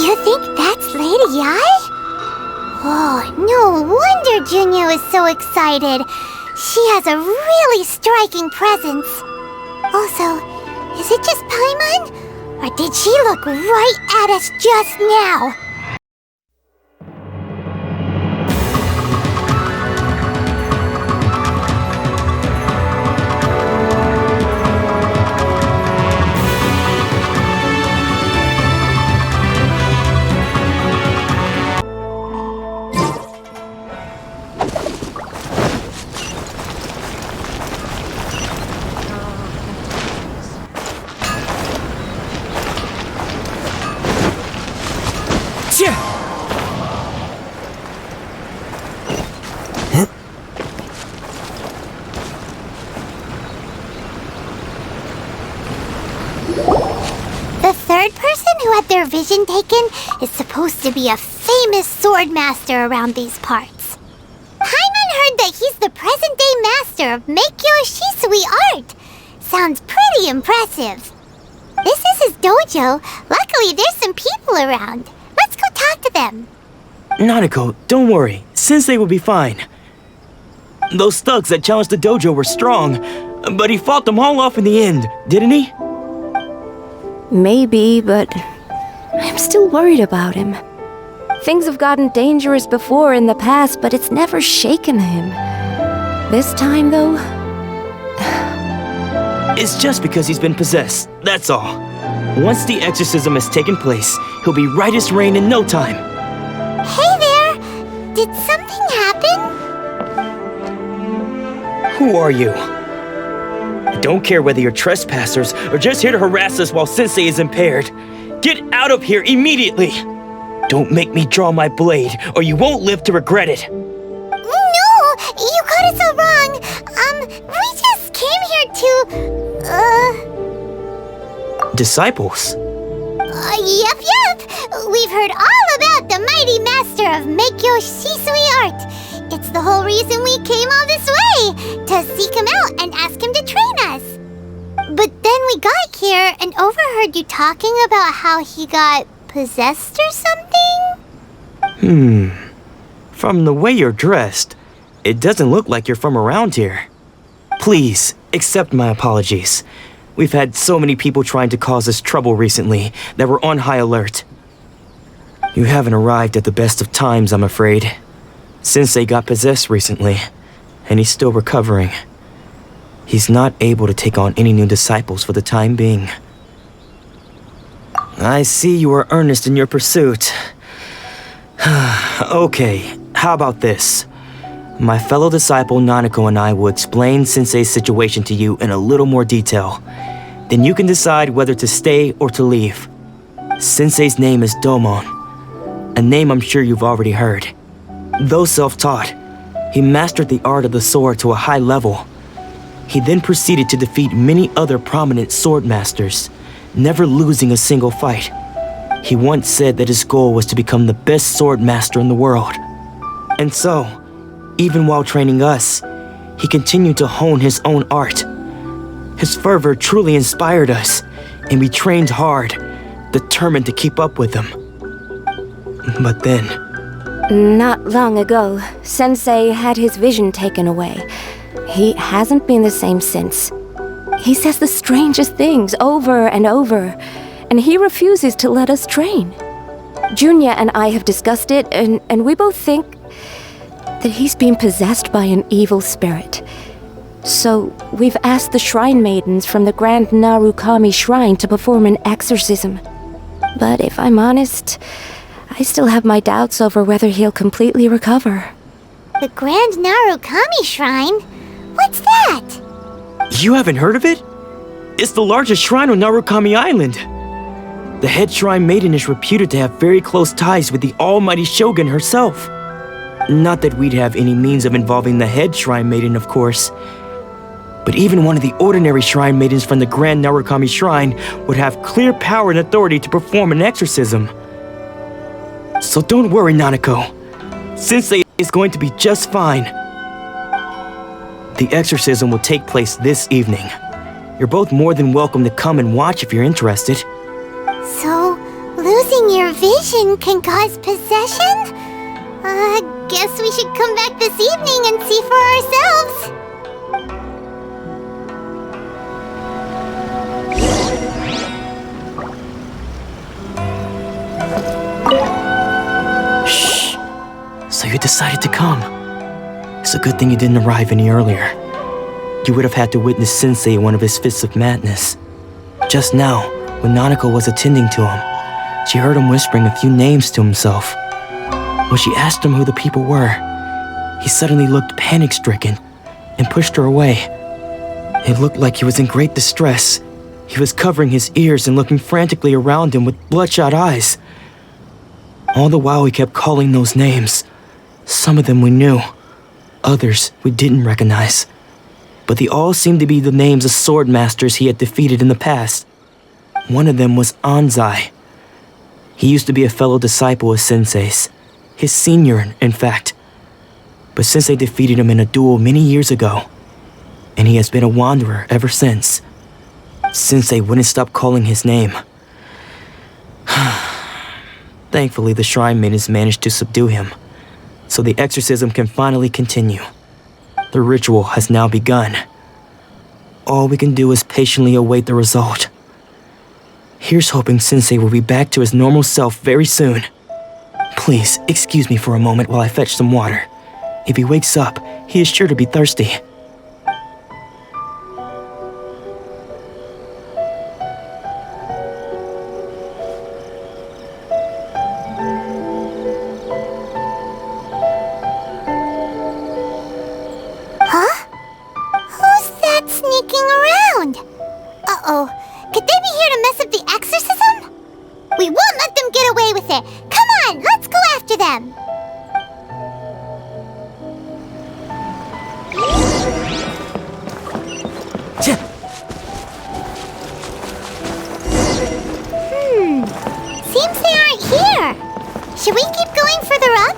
You think that's Lady Ai? Oh, no wonder Junya is so excited. She has a really striking presence. Also, is it just Paimon? Or did she look right at us just now? The third person who had their vision taken is supposed to be a famous sword master around these parts. Paimon heard that he's the present-day master of miHoYo Shisui art. Sounds pretty impressive. This is his dojo. Luckily, there's some people around. Let's go talk to them. Nanako, don't worry. Sensei will be fine. Those thugs that challenged the dojo were strong, but he fought them all off in the end, didn't he? Maybe, but I'm still worried about him. Things have gotten dangerous before in the past, but it's never shaken him. This time, though... It's just because he's been possessed, that's all. Once the exorcism has taken place, he'll be right as rain in no time. Hey there! Did something happen? Who are you? I don't care whether you're trespassers or just here to harass us while Sensei is impaired. Get out of here immediately! Don't make me draw my blade, or you won't live to regret it. No! You got it so wrong! We just came here to... Disciples? Yep. We've heard all about the mighty master of miHoYo Shisui art. It's the whole reason we came all this way, to seek him out and ask him to train us. But then we got here and overheard you talking about how he got possessed or something? From the way you're dressed, it doesn't look like you're from around here. Please, accept my apologies. We've had so many people trying to cause us trouble recently that we're on high alert. You haven't arrived at the best of times, I'm afraid. Sensei got possessed recently, and he's still recovering. He's not able to take on any new disciples for the time being. I see you are earnest in your pursuit. Okay, how about this? My fellow disciple Nanako and I will explain Sensei's situation to you in a little more detail. Then you can decide whether to stay or to leave. Sensei's name is Domon, a name I'm sure you've already heard. Though self-taught, he mastered the art of the sword to a high level. He then proceeded to defeat many other prominent sword masters, never losing a single fight. He once said that his goal was to become the best sword master in the world. And so, even while training us, he continued to hone his own art. His fervor truly inspired us, and we trained hard, determined to keep up with him. But then... Not long ago, Sensei had his vision taken away. He hasn't been the same since. He says the strangest things over and over, and he refuses to let us train. Junya and I have discussed it, and we both think that he's been possessed by an evil spirit. So we've asked the shrine maidens from the Grand Narukami Shrine to perform an exorcism. But if I'm honest, I still have my doubts over whether he'll completely recover. The Grand Narukami Shrine? What's that? You haven't heard of it? It's the largest shrine on Narukami Island. The head shrine maiden is reputed to have very close ties with the almighty shogun herself. Not that we'd have any means of involving the head shrine maiden, of course. But even one of the ordinary shrine maidens from the Grand Narukami Shrine would have clear power and authority to perform an exorcism. So don't worry, Nanako. Sensei is going to be just fine. The exorcism will take place this evening. You're both more than welcome to come and watch if you're interested. So, Losing your vision can cause possession? Guess we should come back this evening and see for ourselves. Shh. So you decided to come. It's a good thing you didn't arrive any earlier. You would have had to witness Sensei in one of his fits of madness. Just now, when Nanako was attending to him, she heard him whispering a few names to himself. When she asked him who the people were, he suddenly looked panic-stricken and pushed her away. It looked like he was in great distress. He was covering his ears and looking frantically around him with bloodshot eyes. All the while he kept calling those names. Some of them we knew, others we didn't recognize. But they all seemed to be the names of sword masters he had defeated in the past. One of them was Anzai. He used to be a fellow disciple of Sensei's. His senior, in fact. But Sensei defeated him in a duel many years ago, and he has been a wanderer ever since. Sensei wouldn't stop calling his name. Thankfully, the shrine maidens managed to subdue him, so the exorcism can finally continue. The ritual has now begun. All we can do is patiently await the result. Here's hoping Sensei will be back to his normal self very soon. Please, excuse me for a moment while I fetch some water. If he wakes up, he is sure to be thirsty. Huh? Who's that sneaking around? Uh-oh. Could they be here to mess up the exorcism? We won't let them get away with it. Come on, let's go after them. Seems they aren't here. Should we keep going further up?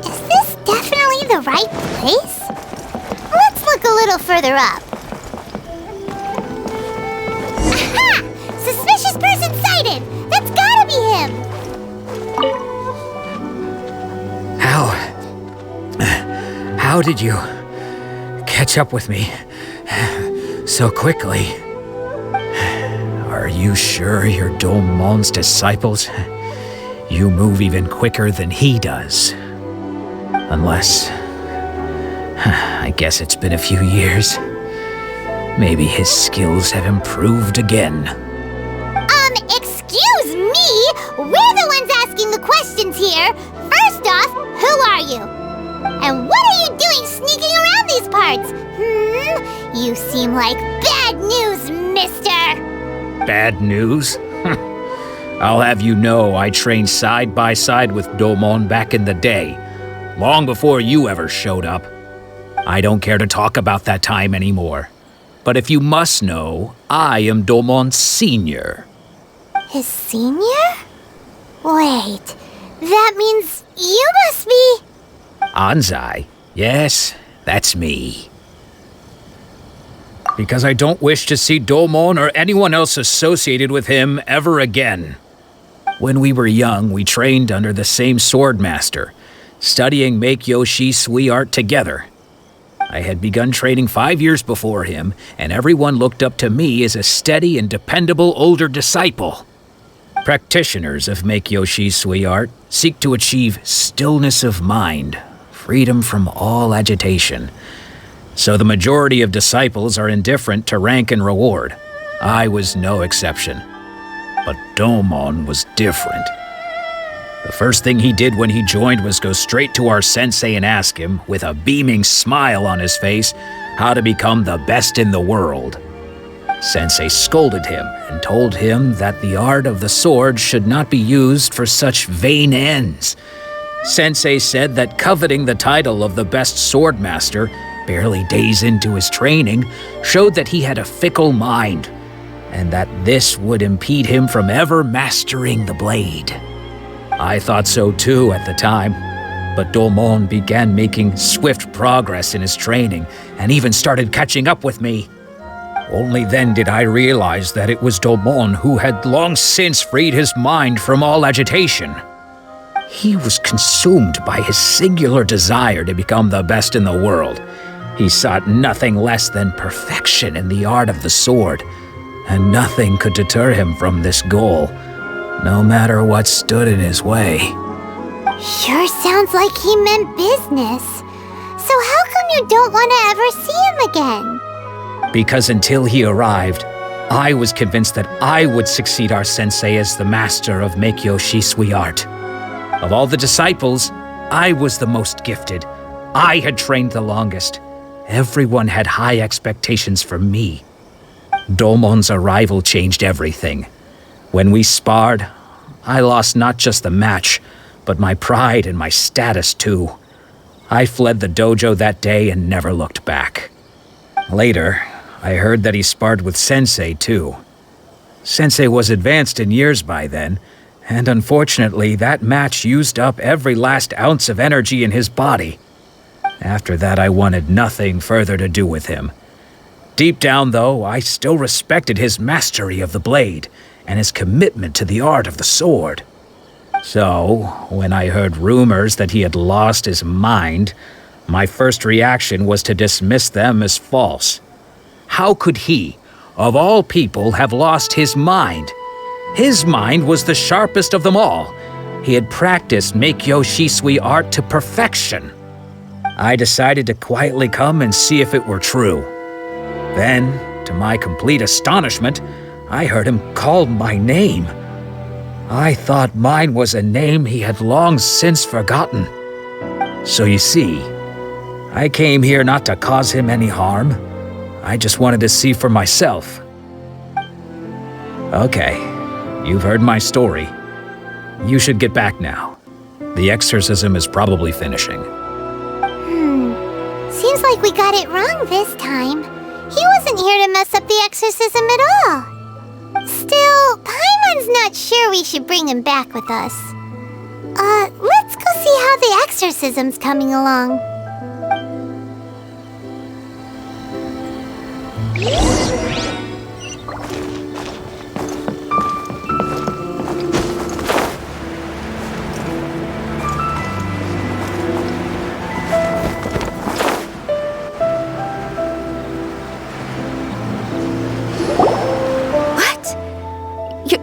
Is this definitely the right place? Let's look a little further up. Aha! Suspicious person sighted! That's gotta be him! How did you catch up with me so quickly? Are you sure you're Domon's disciples? You move even quicker than he does. Unless... I guess it's been a few years. Maybe his skills have improved again. Excuse me? We're the ones asking the questions here. First off, who are you? And what are you doing sneaking around these parts? You seem like bad news, mister. Bad news? I'll have you know I trained side by side with Domon back in the day, long before you ever showed up. I don't care to talk about that time anymore. But if you must know, I am Domon's senior. His senior? Wait, that means you must be... Anzai? Yes, that's me. Because I don't wish to see Domon or anyone else associated with him ever again. When we were young, we trained under the same sword master, studying miHoYo Shui art together. I had begun training 5 years before him, and everyone looked up to me as a steady and dependable older disciple. Practitioners of miHoYo Shui art seek to achieve stillness of mind, freedom from all agitation. So the majority of disciples are indifferent to rank and reward. I was no exception. But Domon was different. The first thing he did when he joined was go straight to our sensei and ask him, with a beaming smile on his face, how to become the best in the world. Sensei scolded him and told him that the art of the sword should not be used for such vain ends. Sensei said that coveting the title of the best sword master, barely days into his training, showed that he had a fickle mind, and that this would impede him from ever mastering the blade. I thought so too at the time, but Domon began making swift progress in his training and even started catching up with me. Only then did I realize that it was Domon who had long since freed his mind from all agitation. He was consumed by his singular desire to become the best in the world. He sought nothing less than perfection in the art of the sword, and nothing could deter him from this goal, no matter what stood in his way. Sure sounds like he meant business. So how come you don't want to ever see him again? Because until he arrived, I was convinced that I would succeed our sensei as the master of miHoYo Shisui art. Of all the disciples, I was the most gifted. I had trained the longest. Everyone had high expectations for me. Domon's arrival changed everything. When we sparred, I lost not just the match, but my pride and my status too. I fled the dojo that day and never looked back. Later, I heard that he sparred with Sensei too. Sensei was advanced in years by then, and unfortunately that match used up every last ounce of energy in his body. After that, I wanted nothing further to do with him. Deep down, though, I still respected his mastery of the blade and his commitment to the art of the sword. So, when I heard rumors that he had lost his mind, my first reaction was to dismiss them as false. How could he, of all people, have lost his mind? His mind was the sharpest of them all. He had practiced miHoYo Shisui art to perfection. I decided to quietly come and see if it were true. Then, to my complete astonishment, I heard him call my name. I thought mine was a name he had long since forgotten. So you see, I came here not to cause him any harm. I just wanted to see for myself. Okay, you've heard my story. You should get back now. The exorcism is probably finishing. Seems like we got it wrong this time. He wasn't here to mess up the exorcism at all. Still, Paimon's not sure we should bring him back with us. Let's go see how the exorcism's coming along.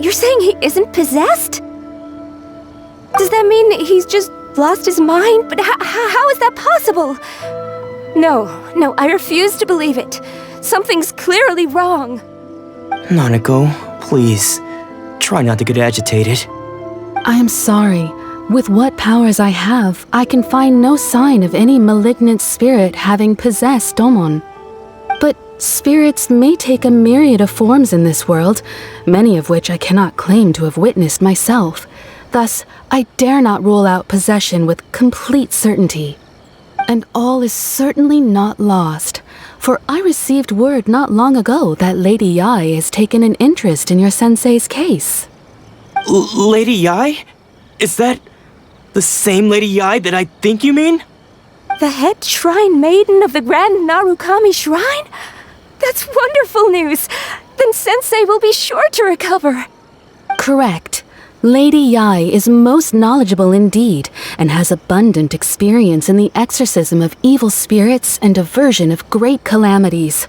You're saying he isn't possessed? Does that mean he's just lost his mind? But how is that possible? No, I refuse to believe it. Something's clearly wrong. Nanako, please, try not to get agitated. I am sorry. With what powers I have, I can find no sign of any malignant spirit having possessed Domon. But spirits may take a myriad of forms in this world, many of which I cannot claim to have witnessed myself. Thus, I dare not rule out possession with complete certainty. And all is certainly not lost, for I received word not long ago that Lady Yai has taken an interest in your sensei's case. Lady Yai? Is that the same Lady Yai that I think you mean? The head shrine maiden of the Grand Narukami Shrine? That's wonderful news! Then Sensei will be sure to recover. Correct. Lady Yai is most knowledgeable indeed, and has abundant experience in the exorcism of evil spirits and aversion of great calamities.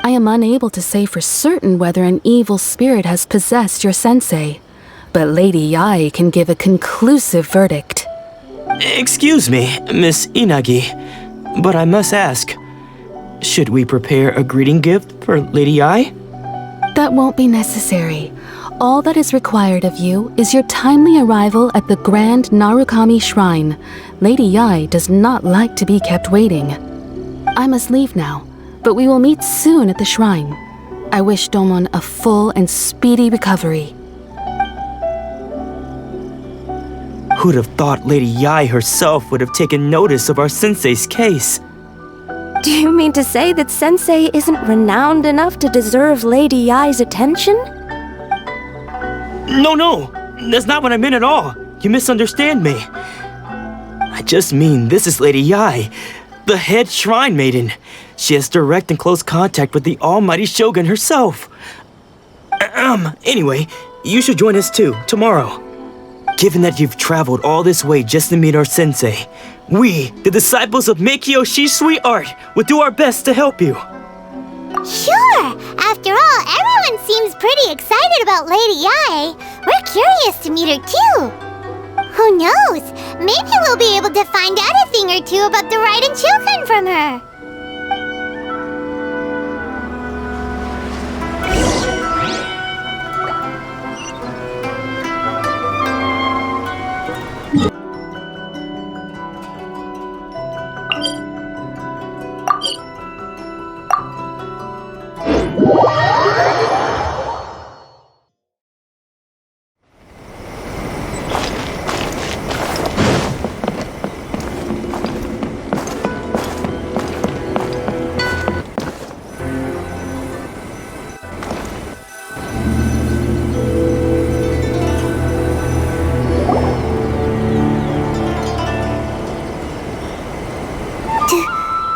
I am unable to say for certain whether an evil spirit has possessed your sensei, but Lady Yai can give a conclusive verdict. Excuse me, Miss Inagi, but I must ask, should we prepare a greeting gift for Lady Yai? That won't be necessary. All that is required of you is your timely arrival at the Grand Narukami Shrine. Lady Yai does not like to be kept waiting. I must leave now, but we will meet soon at the shrine. I wish Domon a full and speedy recovery. Who'd have thought Lady Yai herself would have taken notice of our sensei's case? Do you mean to say that Sensei isn't renowned enough to deserve Lady Yai's attention? No, that's not what I meant at all. You misunderstand me. I just mean this is Lady Yai, the head shrine maiden. She has direct and close contact with the almighty Shogun herself. Anyway, you should join us too, tomorrow. Given that you've traveled all this way just to meet our sensei, we, the disciples of miHoYo Shisui Art, will do our best to help you. Sure! After all, everyone seems pretty excited about Lady Ai. We're curious to meet her too. Who knows? Maybe we'll be able to find out a thing or two about the Raiden children from her.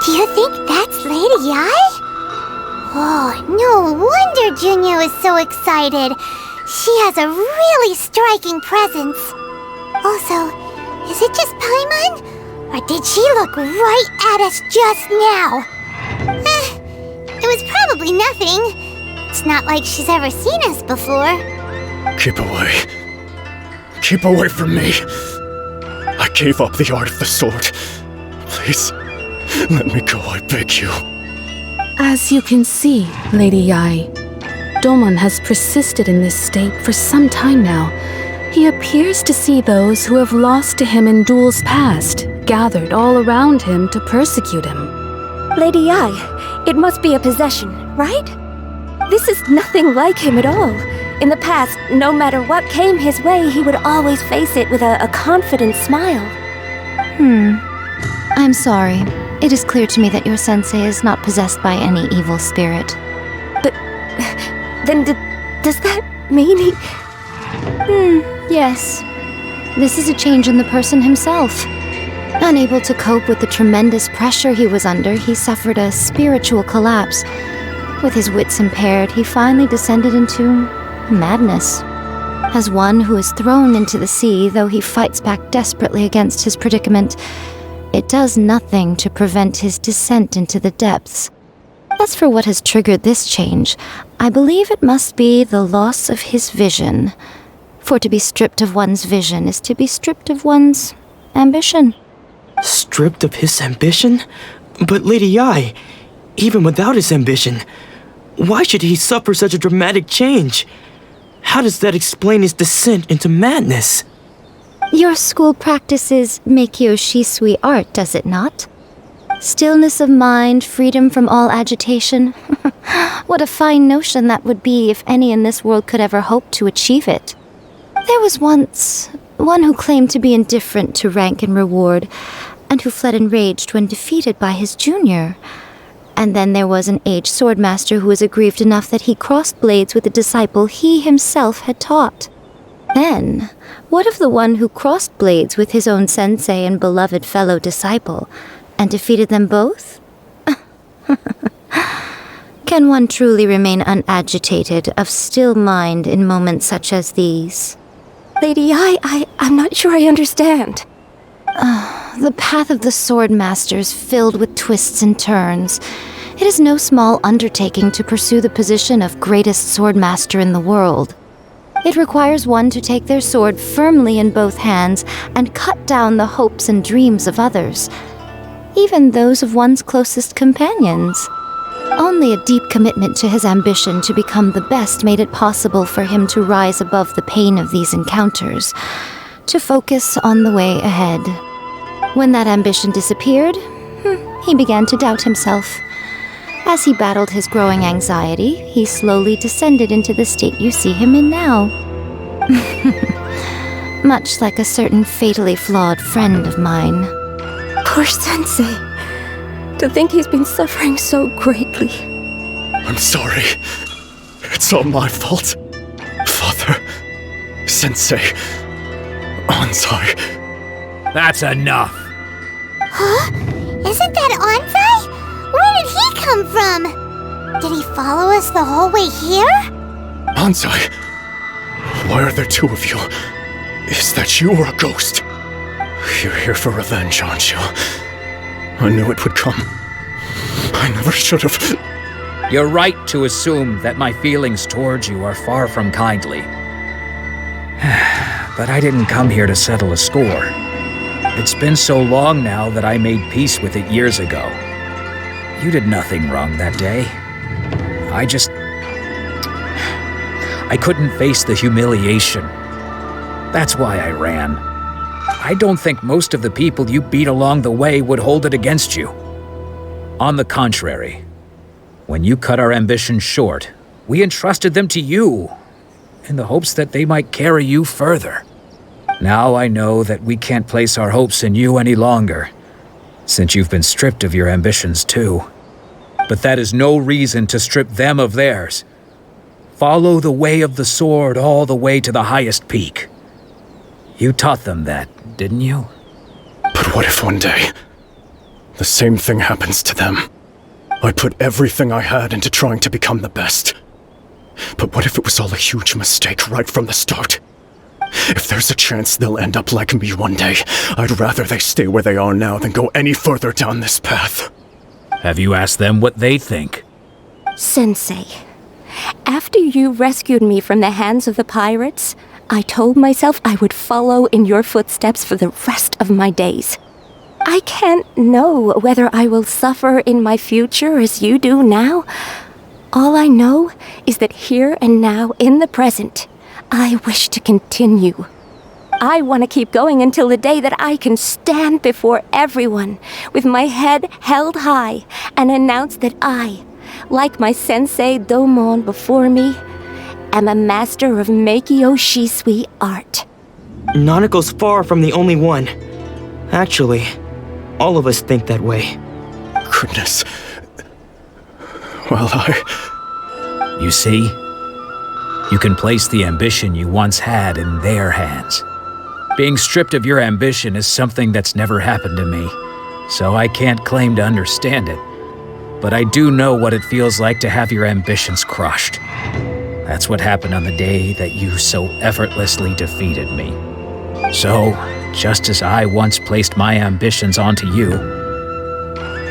Do you think that's Lady Ai? Oh, no wonder Junyo is so excited. She has a really striking presence. Also, is it just Paimon? Or did she look right at us just now? It was probably nothing. It's not like she's ever seen us before. Keep away. Keep away from me. I gave up the art of the sword. Please, let me go, I beg you. As you can see, Lady Ai, Domon has persisted in this state for some time now. He appears to see those who have lost to him in duels past, gathered all around him to persecute him. Lady Ai, it must be a possession, right? This is nothing like him at all. In the past, no matter what came his way, he would always face it with a confident smile. I'm sorry. It is clear to me that your sensei is not possessed by any evil spirit. But then does that mean he... Yes. This is a change in the person himself. Unable to cope with the tremendous pressure he was under, he suffered a spiritual collapse. With his wits impaired, he finally descended into madness. As one who is thrown into the sea, though he fights back desperately against his predicament, it does nothing to prevent his descent into the depths. As for what has triggered this change, I believe it must be the loss of his vision. For to be stripped of one's vision is to be stripped of one's ambition. Stripped of his ambition? But Lady Ai, even without his ambition, why should he suffer such a dramatic change? How does that explain his descent into madness? Your school practices miHoYo Shisui Art, does it not? Stillness of mind, freedom from all agitation. What a fine notion that would be if any in this world could ever hope to achieve it. There was once one who claimed to be indifferent to rank and reward, and who fled enraged when defeated by his junior. And then there was an aged swordmaster who was aggrieved enough that he crossed blades with the disciple he himself had taught. Then, what of the one who crossed blades with his own sensei and beloved fellow disciple, and defeated them both? Can one truly remain unagitated, of still mind in moments such as these? Lady Ai, I'm not sure I understand. The path of the swordmaster is filled with twists and turns. It is no small undertaking to pursue the position of greatest swordmaster in the world. It requires one to take their sword firmly in both hands and cut down the hopes and dreams of others, even those of one's closest companions. Only a deep commitment to his ambition to become the best made it possible for him to rise above the pain of these encounters, to focus on the way ahead. When that ambition disappeared, he began to doubt himself. As he battled his growing anxiety, he slowly descended into the state you see him in now. Much like a certain fatally flawed friend of mine. Poor sensei. To think he's been suffering so greatly. I'm sorry. It's all my fault. Father, Sensei, Onsai. That's enough. Huh? Isn't that Onsai? Where Where did he come from? Did he follow us the whole way here? Anzai, why are there two of you? Is that you or a ghost? You're here for revenge, aren't you? I knew it would come. I never should have. You're right to assume that my feelings towards you are far from kindly. But I didn't come here to settle a score. It's been so long now that I made peace with it years ago. You did nothing wrong that day. I couldn't face the humiliation. That's why I ran. I don't think most of the people you beat along the way would hold it against you. On the contrary, when you cut our ambitions short, we entrusted them to you, in the hopes that they might carry you further. Now I know that we can't place our hopes in you any longer, since you've been stripped of your ambitions too. But that is no reason to strip them of theirs. Follow the way of the sword all the way to the highest peak. You taught them that, didn't you? But what if one day, the same thing happens to them? I put everything I had into trying to become the best. But what if it was all a huge mistake right from the start? If there's a chance they'll end up like me one day, I'd rather they stay where they are now than go any further down this path. Have you asked them what they think? Sensei, after you rescued me from the hands of the pirates, I told myself I would follow in your footsteps for the rest of my days. I can't know whether I will suffer in my future as you do now. All I know is that here and now, in the present, I wish to continue. I want to keep going until the day that I can stand before everyone with my head held high and announce that I, like my sensei Domon before me, am a master of miHoYo Shisui art. Nanako's far from the only one. Actually, all of us think that way. Goodness. Well, You see? You can place the ambition you once had in their hands. Being stripped of your ambition is something that's never happened to me, so I can't claim to understand it. But I do know what it feels like to have your ambitions crushed. That's what happened on the day that you so effortlessly defeated me. So, just as I once placed my ambitions onto you,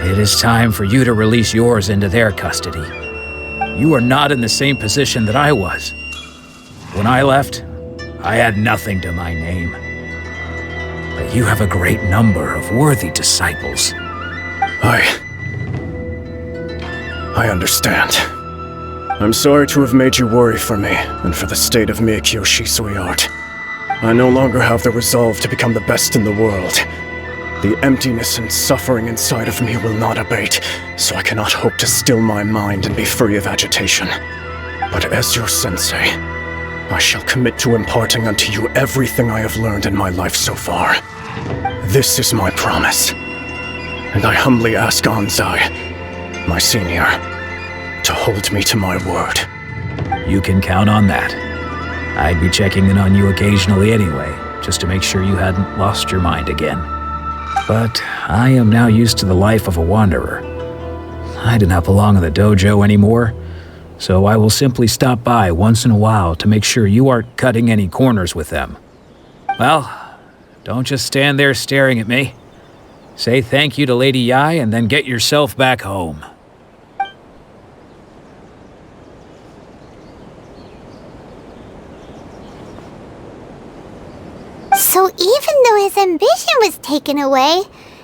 it is time for you to release yours into their custody. You are not in the same position that I was. When I left, I had nothing to my name. But you have a great number of worthy disciples. I understand. I'm sorry to have made you worry for me, and for the state of miHoYo Shisui art. I no longer have the resolve to become the best in the world. The emptiness and suffering inside of me will not abate, so I cannot hope to still my mind and be free of agitation. But as your sensei, I shall commit to imparting unto you everything I have learned in my life so far. This is my promise. And I humbly ask Anzai, my senior, to hold me to my word. You can count on that. I'd be checking in on you occasionally anyway, just to make sure you hadn't lost your mind again. But I am now used to the life of a wanderer. I do not belong in the dojo anymore, so I will simply stop by once in a while to make sure you aren't cutting any corners with them. Well, don't just stand there staring at me. Say thank you to Lady Yai and then get yourself back home. So even though his ambition was taken away,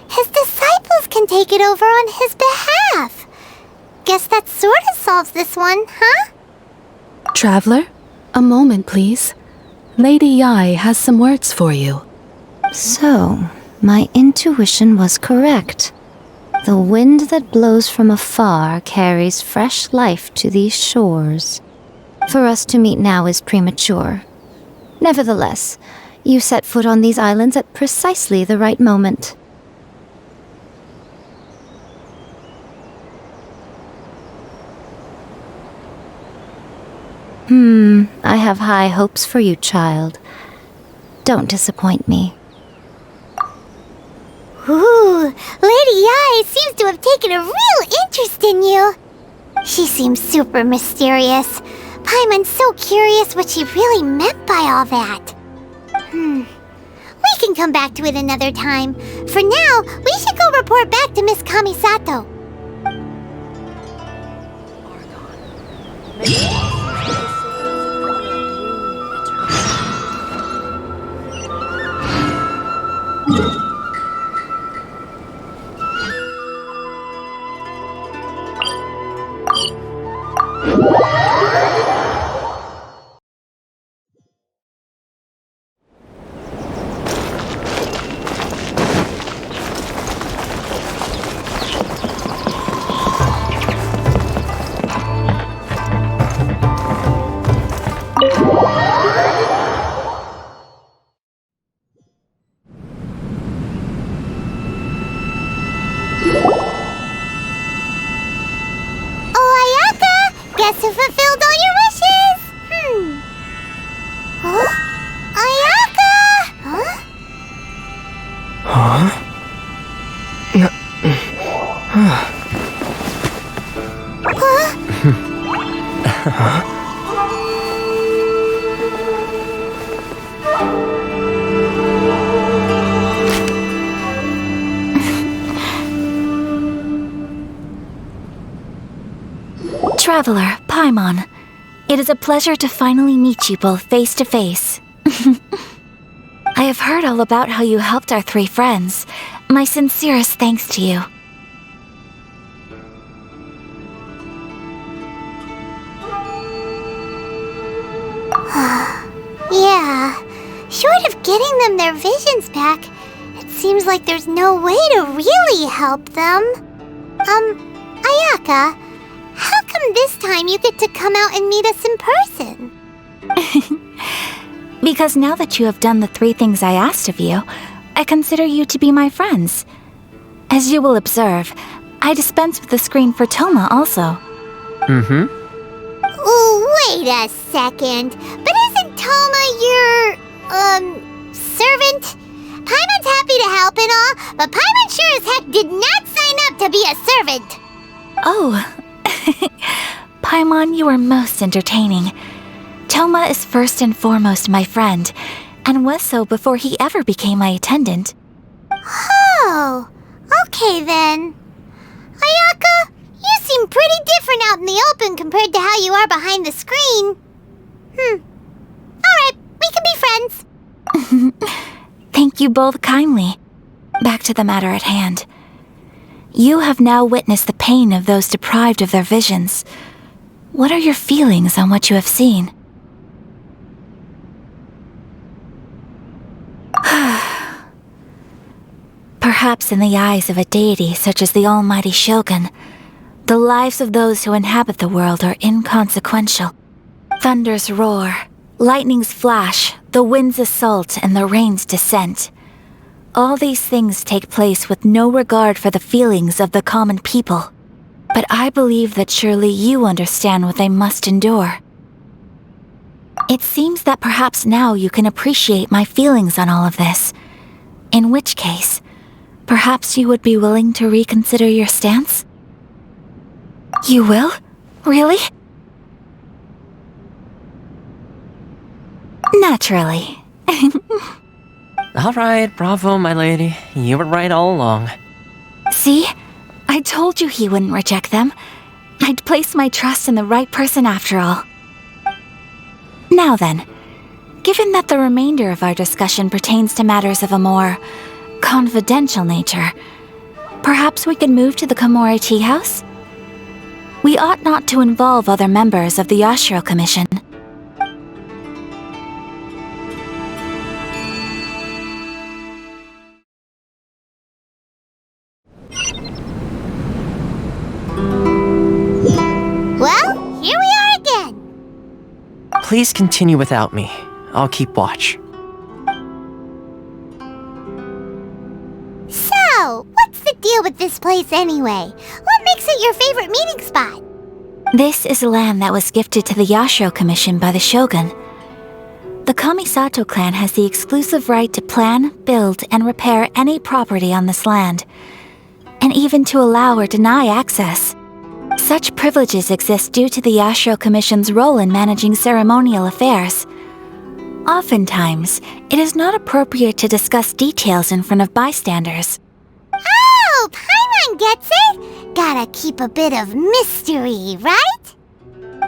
his disciples can take it over on his behalf. Guess that sort of solves this one, huh? Traveler, a moment, please. Lady Yai has some words for you. So, my intuition was correct. The wind that blows from afar carries fresh life to these shores. For us to meet now is premature. Nevertheless, you set foot on these islands at precisely the right moment. I have high hopes for you, child. Don't disappoint me. Ooh, Lady Yae seems to have taken a real interest in you. She seems super mysterious. Paimon's so curious what she really meant by all that. We can come back to it another time. For now, we should go report back to Miss Kamisato. Guess who fulfilled all your wishes? Huh? Ayaka! Huh? Traveler, Paimon. It is a pleasure to finally meet you both face to face. I have heard all about how you helped our three friends. My sincerest thanks to you. Yeah, short of getting them their visions back, it seems like there's no way to really help them. Ayaka, how come this time you get to come out and meet us in person? Because now that you have done the three things I asked of you, I consider you to be my friends. As you will observe, I dispense with the screen for Toma also. Wait a second. But isn't Toma your, servant? Paimon's happy to help and all, but Paimon sure as heck did not sign up to be a servant. Oh. Paimon, you are most entertaining. Toma is first and foremost my friend, and was so before he ever became my attendant. Oh, okay then. Ayaka, you seem pretty different out in the open compared to how you are behind the screen. Alright, we can be friends. Thank you both kindly. Back to the matter at hand. You have now witnessed the pain of those deprived of their visions. What are your feelings on what you have seen? Perhaps in the eyes of a deity such as the almighty Shogun, the lives of those who inhabit the world are inconsequential. Thunders roar, lightnings flash, the winds assault, and the rains descent. All these things take place with no regard for the feelings of the common people. But I believe that surely you understand what they must endure. It seems that perhaps now you can appreciate my feelings on all of this. In which case, perhaps you would be willing to reconsider your stance? You will? Really? Naturally. All right, bravo, my lady. You were right all along. See? I told you he wouldn't reject them. I'd placed my trust in the right person after all. Now then, given that the remainder of our discussion pertains to matters of a more confidential nature, perhaps we could move to the Komori Tea House? We ought not to involve other members of the Yashiro Commission. Well, here we are again. Please continue without me. I'll keep watch. So, what's the deal with this place anyway? What makes it your favorite meeting spot? This is land that was gifted to the Yashiro Commission by the Shogun. The Kamisato clan has the exclusive right to plan, build, and repair any property on this land, and even to allow or deny access. Such privileges exist due to the Yashiro Commission's role in managing ceremonial affairs. Oftentimes, it is not appropriate to discuss details in front of bystanders. Oh, Paimon gets it! Gotta keep a bit of mystery, right?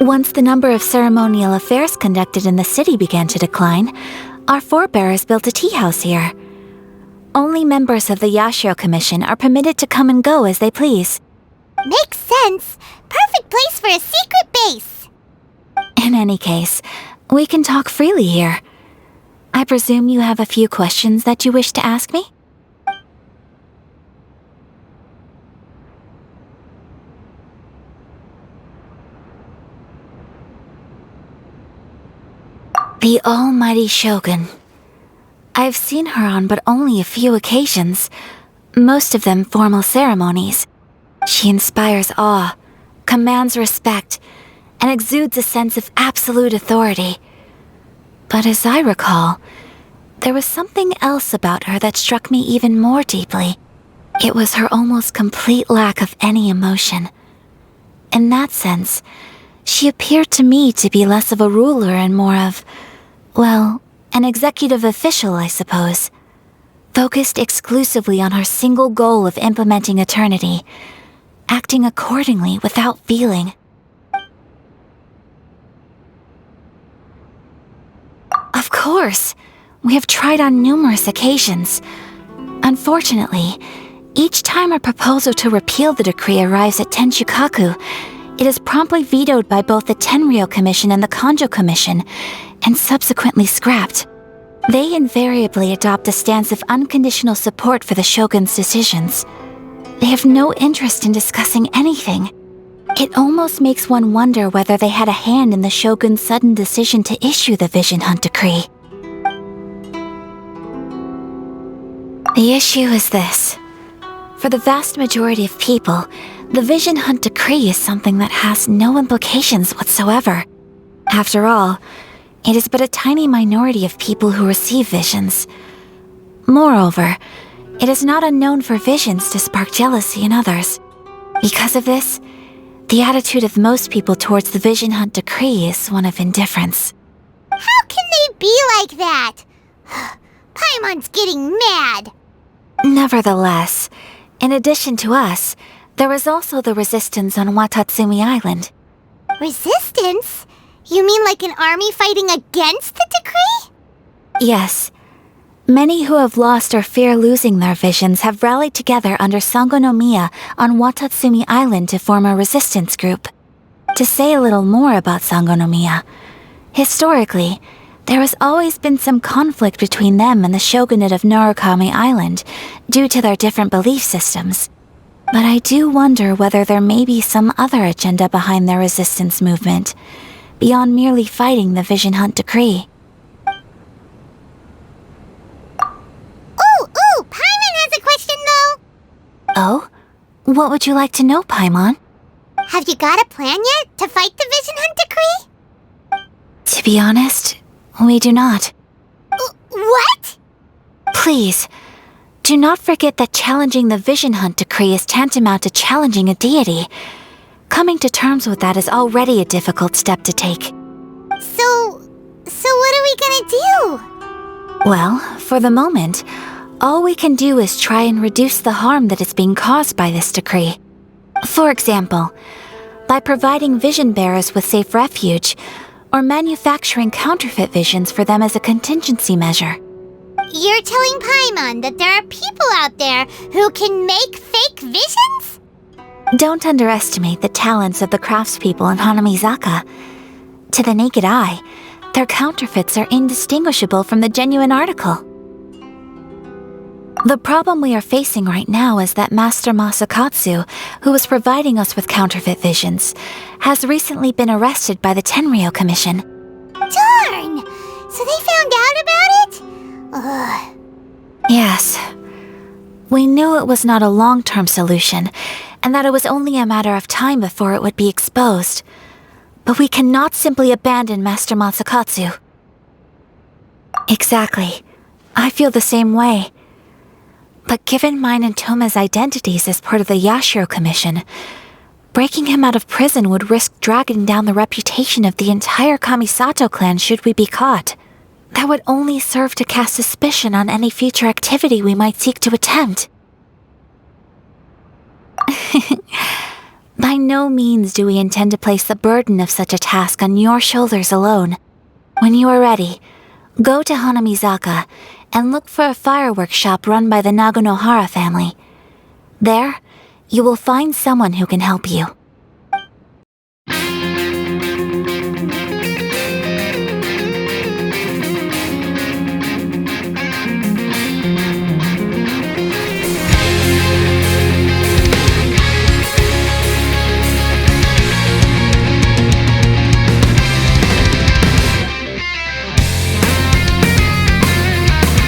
Once the number of ceremonial affairs conducted in the city began to decline, our forebears built a tea house here. Only members of the Yashiro Commission are permitted to come and go as they please. Makes sense. Perfect place for a secret base. In any case, we can talk freely here. I presume you have a few questions that you wish to ask me? The almighty Shogun. I've seen her on but only a few occasions, most of them formal ceremonies. She inspires awe, commands respect, and exudes a sense of absolute authority. But as I recall, there was something else about her that struck me even more deeply. It was her almost complete lack of any emotion. In that sense, she appeared to me to be less of a ruler and more of, well, an executive official, I suppose. Focused exclusively on her single goal of implementing eternity, acting accordingly without feeling. Of course, we have tried on numerous occasions. Unfortunately, each time a proposal to repeal the decree arrives at Tenshukaku, it is promptly vetoed by both the Tenryou Commission and the Kanjo Commission, and subsequently scrapped. They invariably adopt a stance of unconditional support for the Shogun's decisions. They have no interest in discussing anything. It almost makes one wonder whether they had a hand in the Shogun's sudden decision to issue the Vision Hunt Decree. The issue is this. For the vast majority of people, the Vision Hunt Decree is something that has no implications whatsoever. After all, it is but a tiny minority of people who receive visions. Moreover, it is not unknown for visions to spark jealousy in others. Because of this, the attitude of most people towards the Vision Hunt Decree is one of indifference. How can they be like that? Paimon's getting mad. Nevertheless, in addition to us, there is also the resistance on Watatsumi Island. Resistance? You mean like an army fighting against the decree? Yes. Many who have lost or fear losing their visions have rallied together under Sangonomiya on Watatsumi Island to form a resistance group. To say a little more about Sangonomiya, historically, there has always been some conflict between them and the shogunate of Narukami Island due to their different belief systems. But I do wonder whether there may be some other agenda behind their resistance movement, beyond merely fighting the Vision Hunt Decree. Ooh, Paimon has a question though. Oh? What would you like to know, Paimon? Have you got a plan yet to fight the Vision Hunt Decree? To be honest, we do not. What? Please, do not forget that challenging the Vision Hunt Decree is tantamount to challenging a deity. Coming to terms with that is already a difficult step to take. So what are we gonna do? Well, for the moment, all we can do is try and reduce the harm that is being caused by this decree. For example, by providing vision bearers with safe refuge, or manufacturing counterfeit visions for them as a contingency measure. You're telling Paimon that there are people out there who can make fake visions? Don't underestimate the talents of the craftspeople in Hanamizaka. To the naked eye, their counterfeits are indistinguishable from the genuine article. The problem we are facing right now is that Master Masakatsu, who was providing us with counterfeit visions, has recently been arrested by the Tenryou Commission. Darn! So they found out about it? Ugh. Yes. We knew it was not a long-term solution, and that it was only a matter of time before it would be exposed. But we cannot simply abandon Master Masakatsu. Exactly. I feel the same way. But given mine and Toma's identities as part of the Yashiro Commission, breaking him out of prison would risk dragging down the reputation of the entire Kamisato clan should we be caught. That would only serve to cast suspicion on any future activity we might seek to attempt. By no means do we intend to place the burden of such a task on your shoulders alone. When you are ready, go to Hanamizaka and look for a fireworks shop run by the Naganohara family. There, you will find someone who can help you.